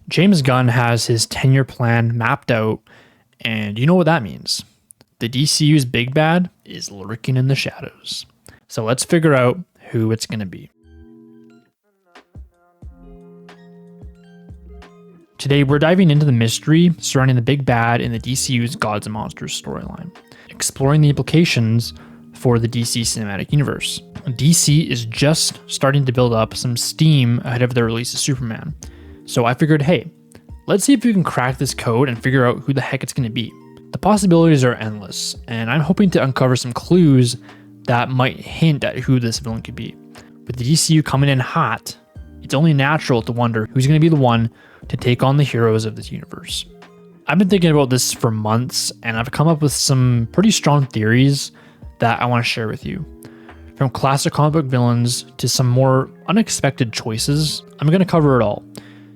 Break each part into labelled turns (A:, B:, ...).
A: James Gunn has his 10-year plan mapped out, and you know what that means. The DCU's big bad is lurking in the shadows. So let's figure out who it's going to be. Today, we're diving into the mystery surrounding the big bad in the DCU's Gods and Monsters storyline, exploring the implications for the DC cinematic universe. DC is just starting to build up some steam ahead of the release of Superman. So I figured, hey, let's see if we can crack this code and figure out who the heck it's going to be. The possibilities are endless, and I'm hoping to uncover some clues that might hint at who this villain could be. With the DCU coming in hot, it's only natural to wonder who's going to be the one to take on the heroes of this universe. I've been thinking about this for months, and I've come up with some pretty strong theories that I want to share with you. From classic comic book villains to some more unexpected choices, I'm going to cover it all.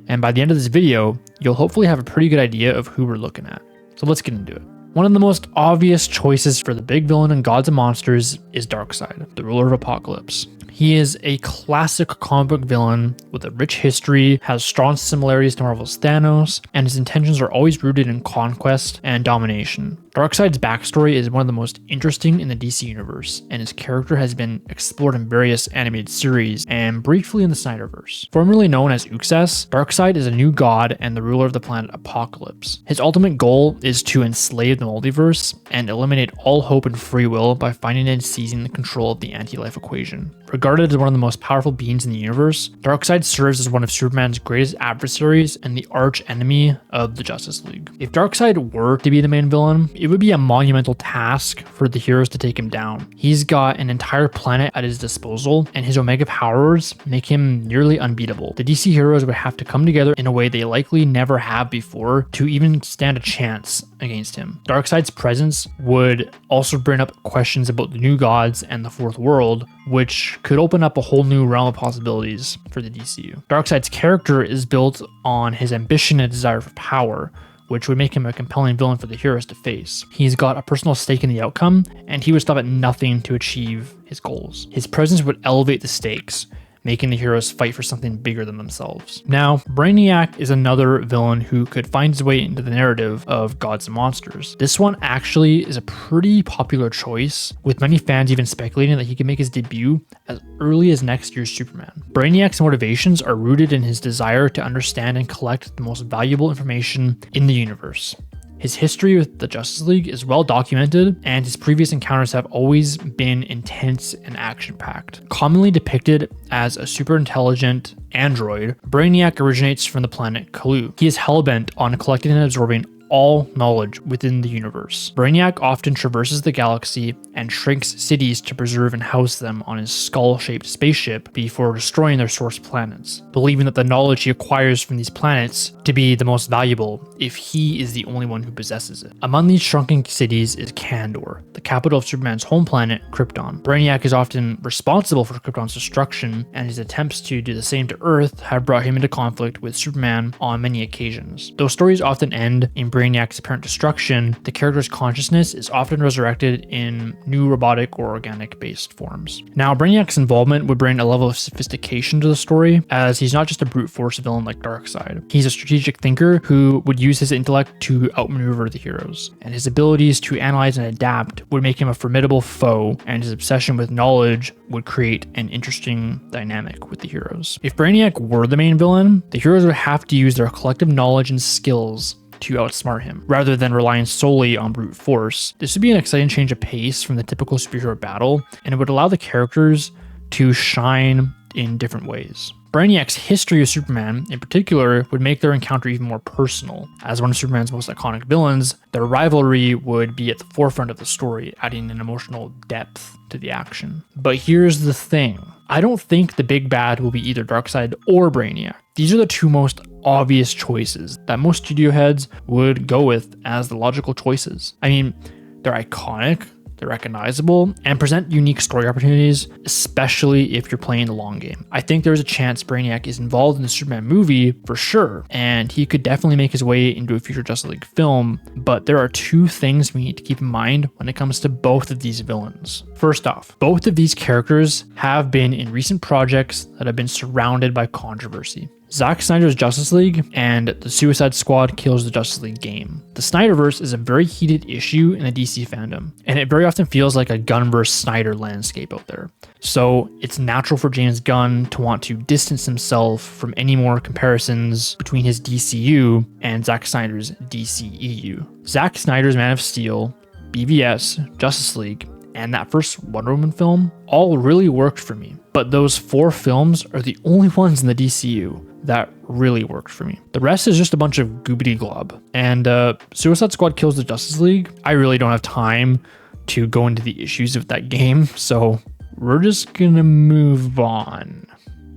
A: And by the end of this video, you'll hopefully have a pretty good idea of who we're looking at. So let's get into it. One of the most obvious choices for the big villain in Gods and Monsters is Darkseid, the ruler of Apocalypse. He is a classic comic book villain with a rich history, has strong similarities to Marvel's Thanos, and his intentions are always rooted in conquest and domination. Darkseid's backstory is one of the most interesting in the DC universe, and his character has been explored in various animated series and briefly in the Snyderverse. Formerly known as Uxas, Darkseid is a new god and the ruler of the planet Apocalypse. His ultimate goal is to enslave the multiverse and eliminate all hope and free will by finding and seizing the control of the anti-life equation. Regarded as one of the most powerful beings in the universe, Darkseid serves as one of Superman's greatest adversaries and the arch enemy of the Justice League. If Darkseid were to be the main villain, it would be a monumental task for the heroes to take him down. He's got an entire planet at his disposal, and his Omega powers make him nearly unbeatable. The DC heroes would have to come together in a way they likely never have before to even stand a chance against him. Darkseid's presence would also bring up questions about the new gods and the fourth world, which could open up a whole new realm of possibilities for the DCU. Darkseid's character is built on his ambition and desire for power, which would make him a compelling villain for the heroes to face. He's got a personal stake in the outcome, and he would stop at nothing to achieve his goals. His presence would elevate the stakes, making the heroes fight for something bigger than themselves. Now, Brainiac is another villain who could find his way into the narrative of Gods and Monsters. This one actually is a pretty popular choice, with many fans even speculating that he could make his debut as early as next year's Superman. Brainiac's motivations are rooted in his desire to understand and collect the most valuable information in the universe. His history with the Justice League is well documented, and his previous encounters have always been intense and action-packed. Commonly depicted as a super intelligent android, Brainiac originates from the planet Kalu. He is hellbent on collecting and absorbing all knowledge within the universe. Brainiac often traverses the galaxy and shrinks cities to preserve and house them on his skull-shaped spaceship before destroying their source planets, believing that the knowledge he acquires from these planets to be the most valuable if he is the only one who possesses it. Among these shrunken cities is Kandor, the capital of Superman's home planet, Krypton. Brainiac is often responsible for Krypton's destruction, and his attempts to do the same to Earth have brought him into conflict with Superman on many occasions. Though stories often end in Brainiac's apparent destruction, the character's consciousness is often resurrected in new robotic or organic-based forms. Now, Brainiac's involvement would bring a level of sophistication to the story, as he's not just a brute force villain like Darkseid. He's a strategic thinker who would use his intellect to outmaneuver the heroes, and his abilities to analyze and adapt would make him a formidable foe, and his obsession with knowledge would create an interesting dynamic with the heroes. If Brainiac were the main villain, the heroes would have to use their collective knowledge and skills to outsmart him, rather than relying solely on brute force. This would be an exciting change of pace from the typical superhero battle, and it would allow the characters to shine in different ways. Brainiac's history with Superman, in particular, would make their encounter even more personal. As one of Superman's most iconic villains, their rivalry would be at the forefront of the story, adding an emotional depth to the action. But here's the thing. I don't think the big bad will be either Darkseid or Brainiac. These are the two most obvious choices that most studio heads would go with as the logical choices. I mean, they're iconic, they're recognizable, and present unique story opportunities, especially if you're playing the long game. I think there's a chance Brainiac is involved in the Superman movie for sure, and he could definitely make his way into a future Justice League film, but there are two things we need to keep in mind when it comes to both of these villains. First off, both of these characters have been in recent projects that have been surrounded by controversy. Zack Snyder's Justice League and the Suicide Squad kills the Justice League game. The Snyderverse is a very heated issue in the DC fandom, and it very often feels like a Gunn versus Snyder landscape out there. So it's natural for James Gunn to want to distance himself from any more comparisons between his DCU and Zack Snyder's DCEU. Zack Snyder's Man of Steel, BVS, Justice League, and that first Wonder Woman film all really worked for me. But those 4 films are the only ones in the DCU that really worked for me. The rest is just a bunch of goobity glob. And Suicide Squad kills the Justice League. I really don't have time to go into the issues of that game, so we're just gonna move on.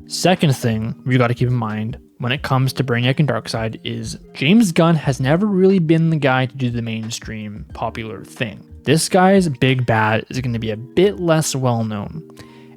A: Second thing we gotta keep in mind when it comes to Brainiac and Darkseid is James Gunn has never really been the guy to do the mainstream popular thing. This guy's big bad is going to be a bit less well known.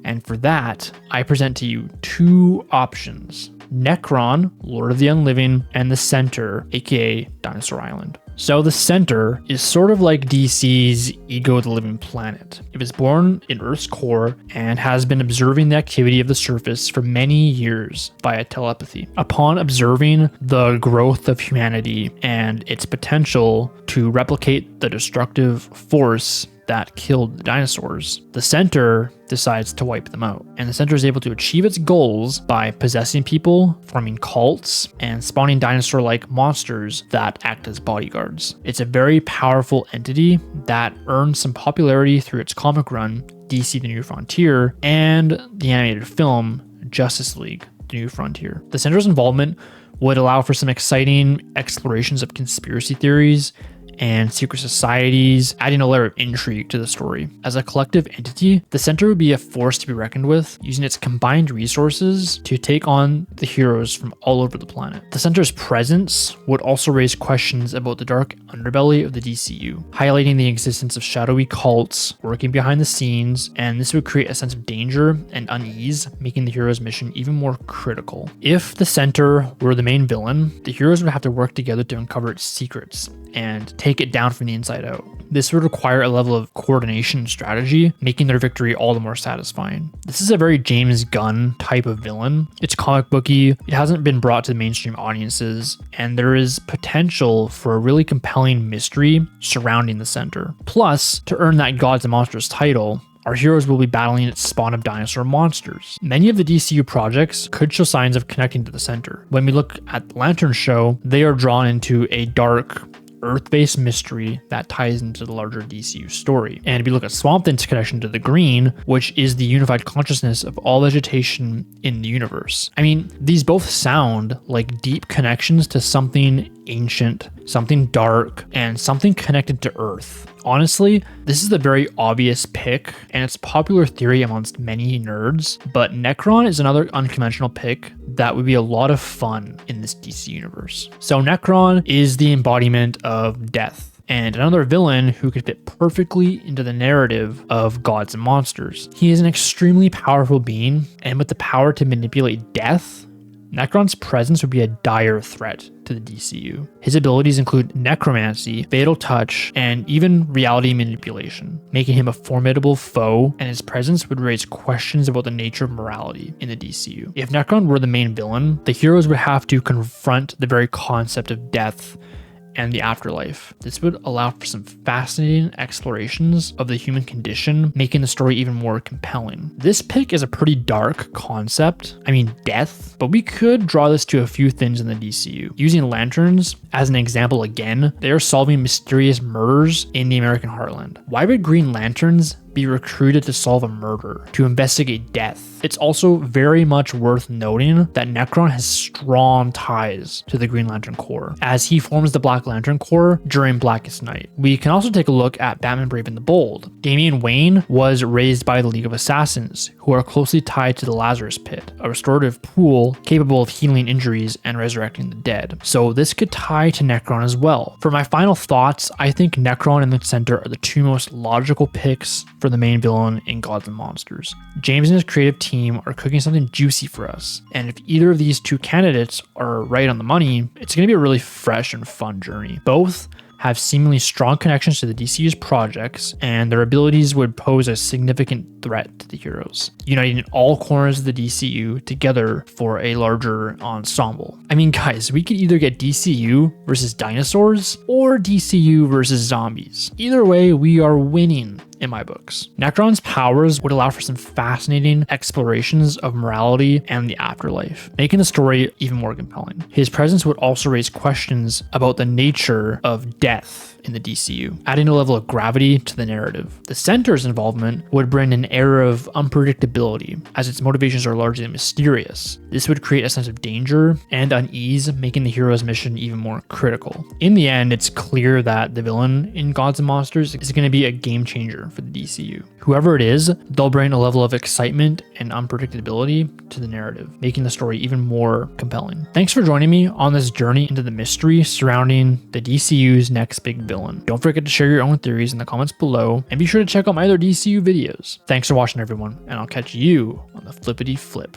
A: And for that, I present to you 2 options. Nekron, Lord of the Unliving, and the Center, aka Dinosaur Island. So the Center is sort of like DC's Ego the Living Planet. It was born in Earth's core and has been observing the activity of the surface for many years via telepathy. Upon observing the growth of humanity and its potential to replicate the destructive force that killed the dinosaurs, the Center decides to wipe them out. And the Center is able to achieve its goals by possessing people, forming cults, and spawning dinosaur-like monsters that act as bodyguards. It's a very powerful entity that earned some popularity through its comic run, DC The New Frontier, and the animated film, Justice League The New Frontier. The Center's involvement would allow for some exciting explorations of conspiracy theories and secret societies, adding a layer of intrigue to the story. As a collective entity, the Center would be a force to be reckoned with, using its combined resources to take on the heroes from all over the planet. The Center's presence would also raise questions about the dark underbelly of the DCU, highlighting the existence of shadowy cults working behind the scenes, and this would create a sense of danger and unease, making the hero's mission even more critical. If the Center were the main villain, the heroes would have to work together to uncover its secrets and take it down from the inside out. This would require a level of coordination and strategy, making their victory all the more satisfying. This is a very James Gunn type of villain. It's comic booky, it hasn't been brought to mainstream audiences, and there is potential for a really compelling mystery surrounding the Center. Plus, to earn that Gods and Monsters title, our heroes will be battling its spawn of dinosaur monsters. Many of the DCU projects could show signs of connecting to the Center. When we look at the Lantern show, they are drawn into a dark, Earth-based mystery that ties into the larger DCU story. And if you look at Swamp Thing's connection to the green, which is the unified consciousness of all vegetation in the universe. I mean, these both sound like deep connections to something ancient, something dark, and something connected to Earth. Honestly, this is the very obvious pick, and it's popular theory amongst many nerds, but Nekron is another unconventional pick that would be a lot of fun in this DC universe. So Nekron is the embodiment of death, and another villain who could fit perfectly into the narrative of Gods and Monsters. He is an extremely powerful being, and with the power to manipulate death, Nekron's presence would be a dire threat to the DCU. His abilities include necromancy, fatal touch, and even reality manipulation, making him a formidable foe, and his presence would raise questions about the nature of morality in the DCU. If Nekron were the main villain, the heroes would have to confront the very concept of death and the afterlife. This would allow for some fascinating explorations of the human condition, making the story even more compelling. This pick is a pretty dark concept, death, but we could draw this to a few things in the DCU. Using lanterns as an example again, they are solving mysterious murders in the American heartland. Why would Green Lanterns be recruited to solve a murder, to investigate death? It's also very much worth noting that Nekron has strong ties to the Green Lantern Corps, as he forms the Black Lantern Corps during Blackest Night. We can also take a look at Batman Brave and the Bold. Damian Wayne was raised by the League of Assassins, who are closely tied to the Lazarus Pit, a restorative pool capable of healing injuries and resurrecting the dead. So this could tie to Nekron as well. For my final thoughts, I think Nekron and the Center are the two most logical picks for the main villain in Gods and Monsters. James and his creative team are cooking something juicy for us, and if either of these two candidates are right on the money, it's going to be a really fresh and fun journey. Both have seemingly strong connections to the DCU's projects, and their abilities would pose a significant threat to the heroes, uniting all corners of the DCU together for a larger ensemble. I mean, guys, we could either get DCU versus dinosaurs or DCU versus zombies. Either way, we are winning in my books. Nekron's powers would allow for some fascinating explorations of morality and the afterlife, making the story even more compelling. His presence would also raise questions about the nature of death in the DCU, adding a level of gravity to the narrative. The Center's involvement would bring an air of unpredictability, as its motivations are largely mysterious. This would create a sense of danger and unease, making the hero's mission even more critical. In the end, it's clear that the villain in Gods and Monsters is going to be a game changer for the DCU. Whoever it is, they'll bring a level of excitement and unpredictability to the narrative, making the story even more compelling. Thanks for joining me on this journey into the mystery surrounding the DCU's next big villain. Don't forget to share your own theories in the comments below, and be sure to check out my other DCU videos. Thanks for watching, everyone, and I'll catch you on the flippity flip.